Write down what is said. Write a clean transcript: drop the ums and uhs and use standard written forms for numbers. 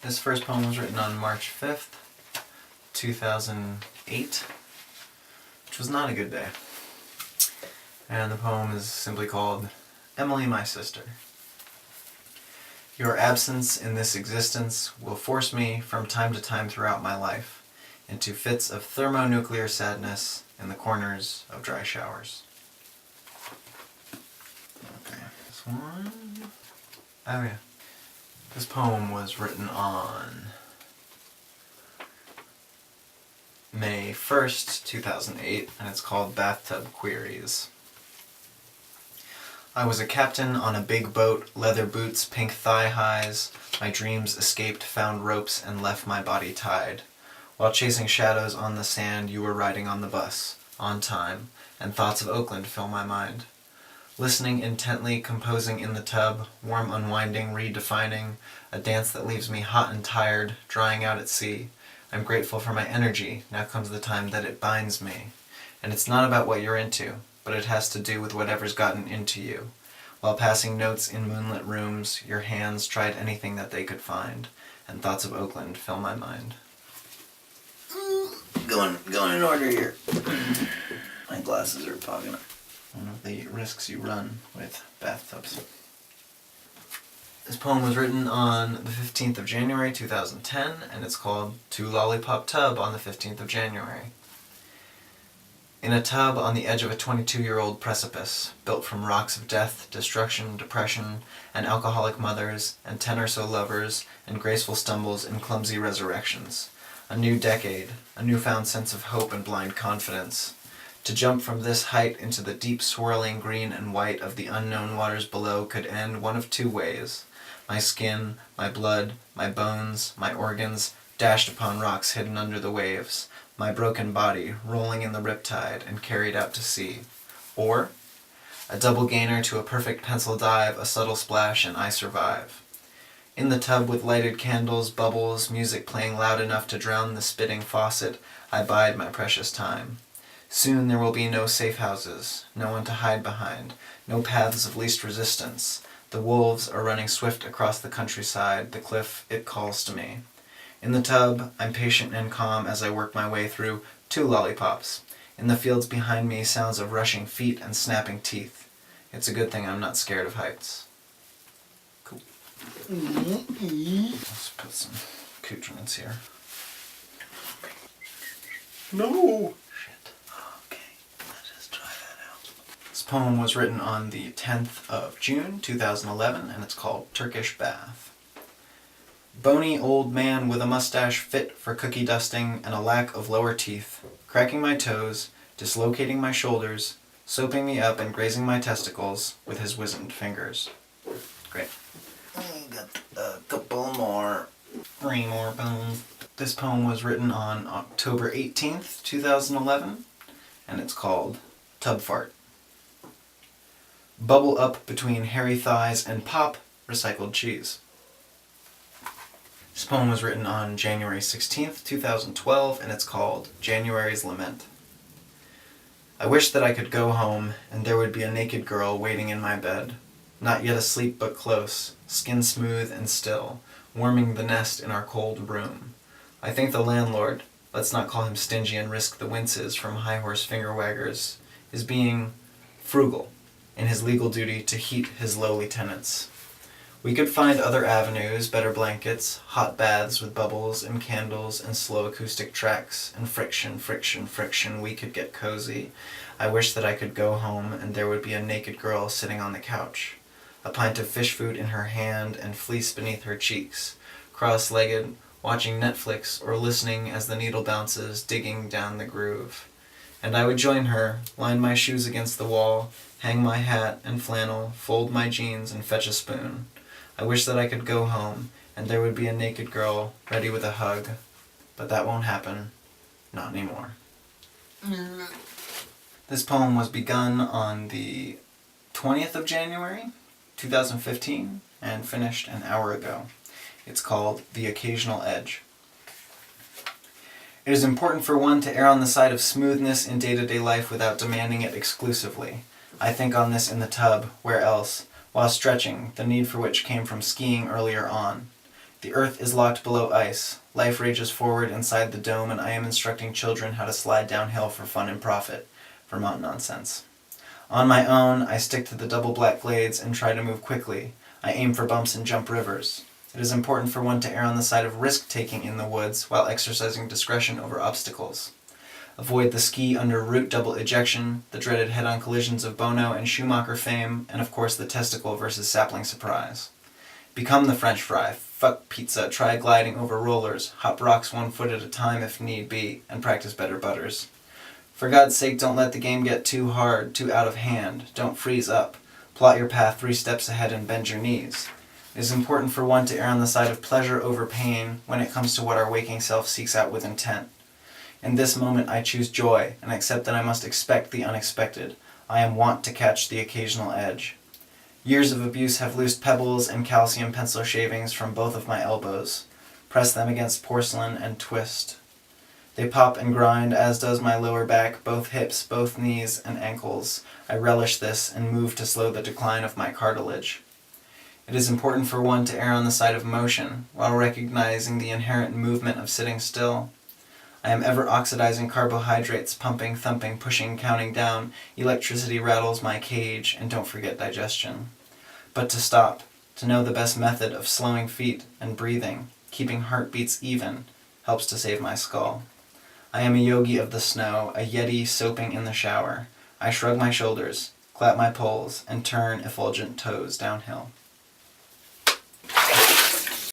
This first poem was written on March 5th, 2008, which was not a good day. And the poem is simply called Emily, My Sister. Your absence in this existence will force me from time to time throughout my life into fits of thermonuclear sadness in the corners of dry showers. Okay, this one. Oh yeah. This poem was written on May 1st, 2008, and it's called Bathtub Queries. I was a captain on a big boat, leather boots, pink thigh highs. My dreams escaped, found ropes, and left my body tied. While chasing shadows on the sand, you were riding on the bus, on time, and thoughts of Oakland fill my mind. Listening intently, composing in the tub, warm unwinding, redefining, a dance that leaves me hot and tired, drying out at sea. I'm grateful for my energy, now comes the time that it binds me. And it's not about what you're into, but it has to do with whatever's gotten into you. While passing notes in moonlit rooms, your hands tried anything that they could find, and thoughts of Oakland fill my mind. Going in order here. My glasses are fogging up. One of the risks you run with bathtubs. This poem was written on the 15th of January 2010, and it's called To Lollipop Tub on the 15th of January. In a tub on the edge of a 22-year-old precipice, built from rocks of death, destruction, depression, and alcoholic mothers, and 10 or so lovers, and graceful stumbles and clumsy resurrections. A new decade, a newfound sense of hope and blind confidence. To jump from this height into the deep swirling green and white of the unknown waters below could end one of two ways. My skin, my blood, my bones, my organs, dashed upon rocks hidden under the waves. My broken body rolling in the riptide and carried out to sea. Or a double gainer to a perfect pencil dive, a subtle splash, and I survive. In the tub with lighted candles, bubbles, music playing loud enough to drown the spitting faucet, I bide my precious time. Soon there will be no safe houses, no one to hide behind, no paths of least resistance. The wolves are running swift across the countryside, the cliff, it calls to me. In the tub, I'm patient and calm as I work my way through 2 lollipops. In the fields behind me, sounds of rushing feet and snapping teeth. It's a good thing I'm not scared of heights. Cool. Let's put some accoutrements here. No! Shit. Okay, let's just try that out. This poem was written on the 10th of June, 2011, and it's called Turkish Bath. Bony old man with a mustache fit for cookie dusting and a lack of lower teeth, cracking my toes, dislocating my shoulders, soaping me up and grazing my testicles with his wizened fingers. Great. Got a couple more. 3 more poems. This poem was written on October 18th, 2011, and it's called Tub Fart. Bubble up between hairy thighs and pop recycled cheese. This poem was written on January 16th, 2012, and it's called January's Lament. I wish that I could go home, and there would be a naked girl waiting in my bed, not yet asleep but close, skin smooth and still, warming the nest in our cold room. I think the landlord, let's not call him stingy and risk the winces from high-horse finger-waggers, is being frugal in his legal duty to heat his lowly tenants. We could find other avenues, better blankets, hot baths with bubbles and candles and slow acoustic tracks, and friction, friction, friction. We could get cozy. I wish that I could go home and there would be a naked girl sitting on the couch, a pint of fish food in her hand and fleece beneath her cheeks, cross-legged, watching Netflix or listening as the needle bounces, digging down the groove. And I would join her, line my shoes against the wall, hang my hat and flannel, fold my jeans and fetch a spoon. I wish that I could go home, and there would be a naked girl, ready with a hug. But that won't happen. Not anymore. This poem was begun on the 20th of January, 2015, and finished an hour ago. It's called The Occasional Edge. It is important for one to err on the side of smoothness in day-to-day life without demanding it exclusively. I think on this in the tub, where else? While stretching, the need for which came from skiing earlier on. The earth is locked below ice. Life rages forward inside the dome, and I am instructing children how to slide downhill for fun and profit. Vermont nonsense. On my own, I stick to the double black glades and try to move quickly. I aim for bumps and jump rivers. It is important for one to err on the side of risk-taking in the woods while exercising discretion over obstacles. Avoid the ski under root double ejection, the dreaded head-on collisions of Bono and Schumacher fame, and of course the testicle versus sapling surprise. Become the French fry, fuck pizza, try gliding over rollers, hop rocks 1 foot at a time if need be, and practice better butters. For God's sake, don't let the game get too hard, too out of hand. Don't freeze up. Plot your path 3 steps ahead and bend your knees. It is important for one to err on the side of pleasure over pain when it comes to what our waking self seeks out with intent. In this moment I choose joy, and accept that I must expect the unexpected. I am wont to catch the occasional edge. Years of abuse have loosed pebbles and calcium pencil shavings from both of my elbows. Press them against porcelain and twist. They pop and grind, as does my lower back, both hips, both knees, and ankles. I relish this and move to slow the decline of my cartilage. It is important for one to err on the side of motion, while recognizing the inherent movement of sitting still. I am ever oxidizing carbohydrates, pumping, thumping, pushing, counting down. Electricity rattles my cage, and don't forget digestion. But to stop, to know the best method of slowing feet and breathing, keeping heartbeats even, helps to save my skull. I am a yogi of the snow, a yeti soaping in the shower. I shrug my shoulders, clap my poles, and turn effulgent toes downhill.